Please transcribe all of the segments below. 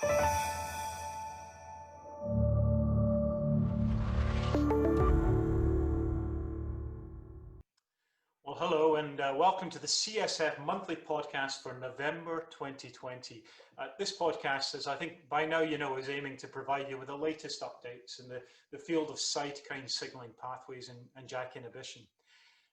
Well, hello and welcome to the CSF monthly podcast for November 2020. This podcast, as I think by now you know, is aiming to provide you with the latest updates in the field of cytokine signaling pathways and JAK inhibition.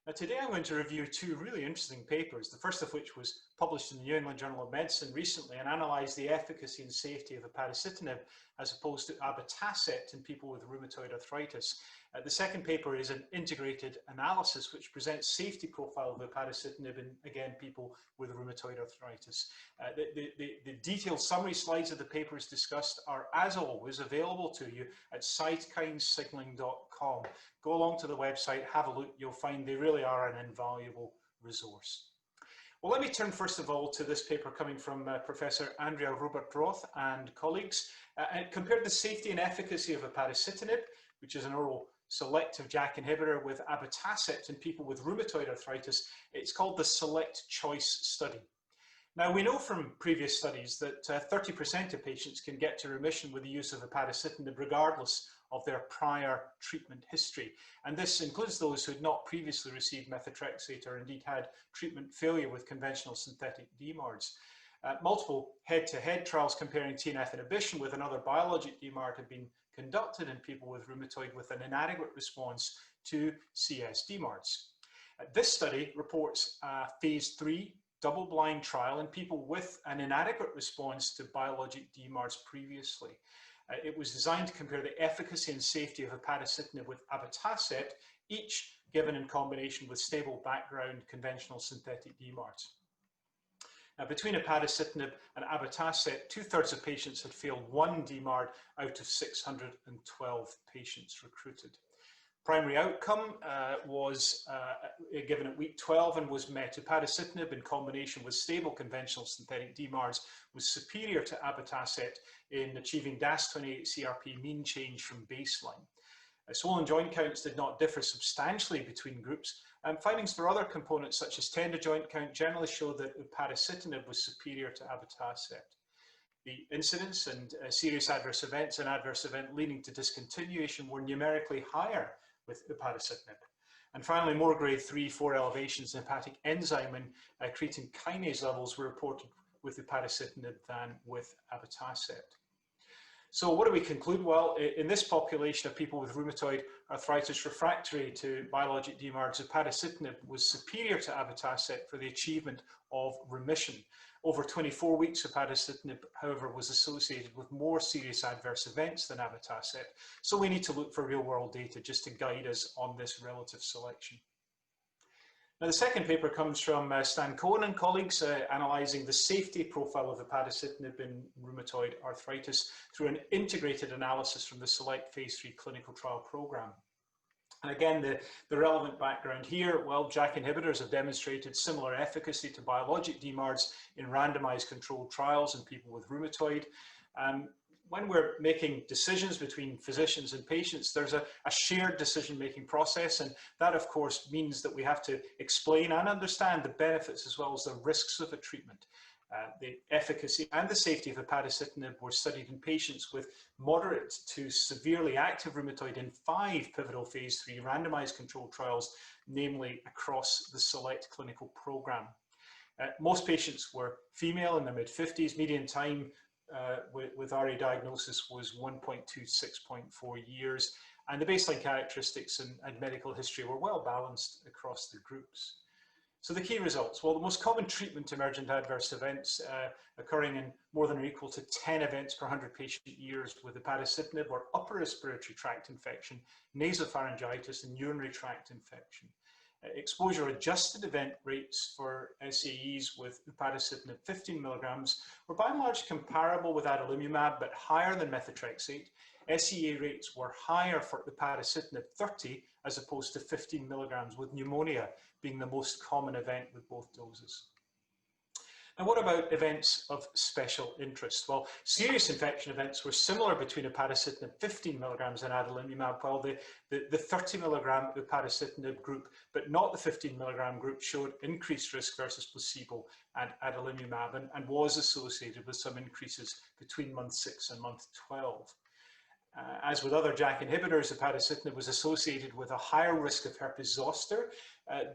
Now, today I'm going to review two really interesting papers, the first of which was published in the New England Journal of Medicine recently and analysed the efficacy and safety of upadacitinib as opposed to abatacept in people with rheumatoid arthritis. The second paper is an integrated analysis which presents safety profile of upadacitinib in, again, people with rheumatoid arthritis. The detailed summary slides of the papers discussed are, as always, available to you at cytokinesignaling.com. Go along to the website, have a look, you'll find they really are an invaluable resource. Well, let me turn first of all to this paper coming from Professor Andrea Robert-Roth and colleagues. It compared the safety and efficacy of upadacitinib, which is an oral selective JAK inhibitor, with abatacept in people with rheumatoid arthritis. It's called the Select Choice study. Now, we know from previous studies that 30% of patients can get to remission with the use of upadacitinib regardless of their prior treatment history. And this includes those who had not previously received methotrexate or indeed had treatment failure with conventional synthetic DMARDs. Multiple head-to-head trials comparing TNF inhibition with another biologic DMARD have been conducted in people with rheumatoid with an inadequate response to CS DMARDs. This study reports a phase 3 double-blind trial in people with an inadequate response to biologic DMARDs previously. It was designed to compare the efficacy and safety of upadacitinib with abatacept, each given in combination with stable background conventional synthetic DMARDs. Now, between upadacitinib and abatacept, 2/3 of patients had failed one DMARD out of 612 patients recruited. Primary outcome was given at week 12 and was met. Upadacitinib in combination with stable conventional synthetic DMARDs was superior to abatacept in achieving DAS28 CRP mean change from baseline. Swollen joint counts did not differ substantially between groups, and findings for other components such as tender joint count generally showed that upadacitinib was superior to abatacept. The incidence and serious adverse events and adverse event leading to discontinuation were numerically higher with upadacitinib. And finally, more grade 3-4 elevations in hepatic enzyme and creatine kinase levels were reported with upadacitinib than with abatacept. So what do we conclude? Well, in this population of people with rheumatoid arthritis refractory to biologic DMARDs, upadacitinib was superior to abatacept for the achievement of remission. Over 24 weeks, upadacitinib, however, was associated with more serious adverse events than abatacept. So we need to look for real-world data just to guide us on this relative selection. Now, the second paper comes from Stan Cohen and colleagues analysing the safety profile of upadacitinib in rheumatoid arthritis through an integrated analysis from the Select phase 3 clinical trial program. And again, the relevant background here, well, JAK inhibitors have demonstrated similar efficacy to biologic DMARDs in randomized controlled trials in people with rheumatoid. When we're making decisions between physicians and patients, there's a shared decision-making process, and that, of course, means that we have to explain and understand the benefits as well as the risks of a treatment. The efficacy and the safety of upadacitinib were studied in patients with moderate to severely active rheumatoid in 5 pivotal phase 3 randomized controlled trials, namely across the Select clinical program. Most patients were female in their mid-50s. Median time with RA diagnosis was 1.26.4 years, and the baseline characteristics and medical history were well balanced across the groups. So the key results, well, the most common treatment emergent adverse events occurring in more than or equal to 10 events per 100 patient years with upadacitinib were upper respiratory tract infection, nasopharyngitis, and urinary tract infection. Exposure adjusted event rates for SAEs with upadacitinib 15 milligrams were by and large comparable with adalimumab, but higher than methotrexate. SAE rates were higher for upadacitinib 30 as opposed to 15 milligrams, with pneumonia being the most common event with both doses. And what about events of special interest? Well, serious infection events were similar between upadacitinib 15 milligrams and adalimumab, while the 30 milligram upadacitinib group, but not the 15 milligram group, showed increased risk versus placebo and adalimumab, and was associated with some increases between month 6 and month 12. As with other JAK inhibitors, upadacitinib was associated with a higher risk of herpes zoster,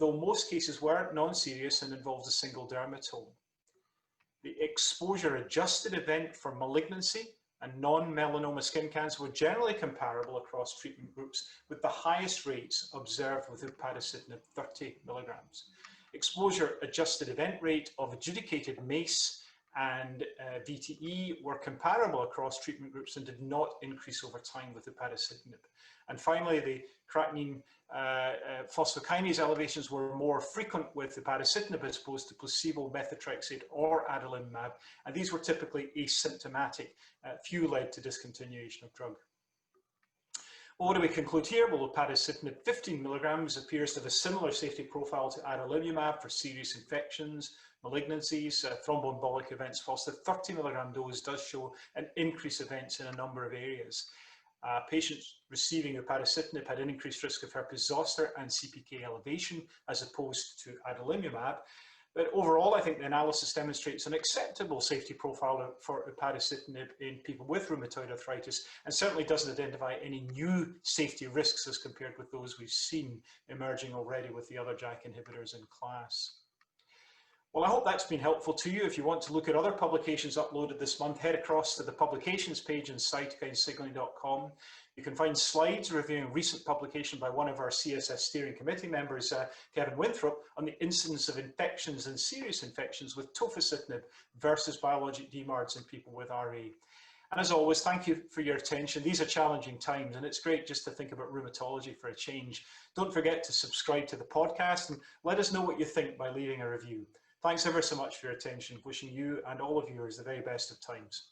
though most cases weren't non-serious and involved a single dermatome. The exposure-adjusted event for malignancy and non-melanoma skin cancer were generally comparable across treatment groups, with the highest rates observed with upadacitinib 30 milligrams. Exposure-adjusted event rate of adjudicated MACE and VTE were comparable across treatment groups and did not increase over time with upadacitinib. And finally, the creatinine phosphokinase elevations were more frequent with upadacitinib as opposed to placebo, methotrexate, or adalimumab, and these were typically asymptomatic. Few led to discontinuation of drug. Well, what do we conclude here? Well, upadacitinib 15 milligrams appears to have a similar safety profile to adalimumab for serious infections, malignancies, thromboembolic events, whilst the 30 milligram dose does show an increase events in a number of areas. Patients receiving upadacitinib had an increased risk of herpes zoster and CPK elevation as opposed to adalimumab. But overall, I think the analysis demonstrates an acceptable safety profile for upadacitinib in people with rheumatoid arthritis, and certainly doesn't identify any new safety risks as compared with those we've seen emerging already with the other JAK inhibitors in class. Well, I hope that's been helpful to you. If you want to look at other publications uploaded this month, head across to the publications page on cytokinesignaling.com. You can find slides reviewing a recent publication by one of our CSS steering committee members, Kevin Winthrop, on the incidence of infections and serious infections with tofacitinib versus biologic DMARDs in people with RA. And as always, thank you for your attention. These are challenging times, and it's great just to think about rheumatology for a change. Don't forget to subscribe to the podcast and let us know what you think by leaving a review. Thanks ever so much for your attention. Wishing you and all of yours the very best of times.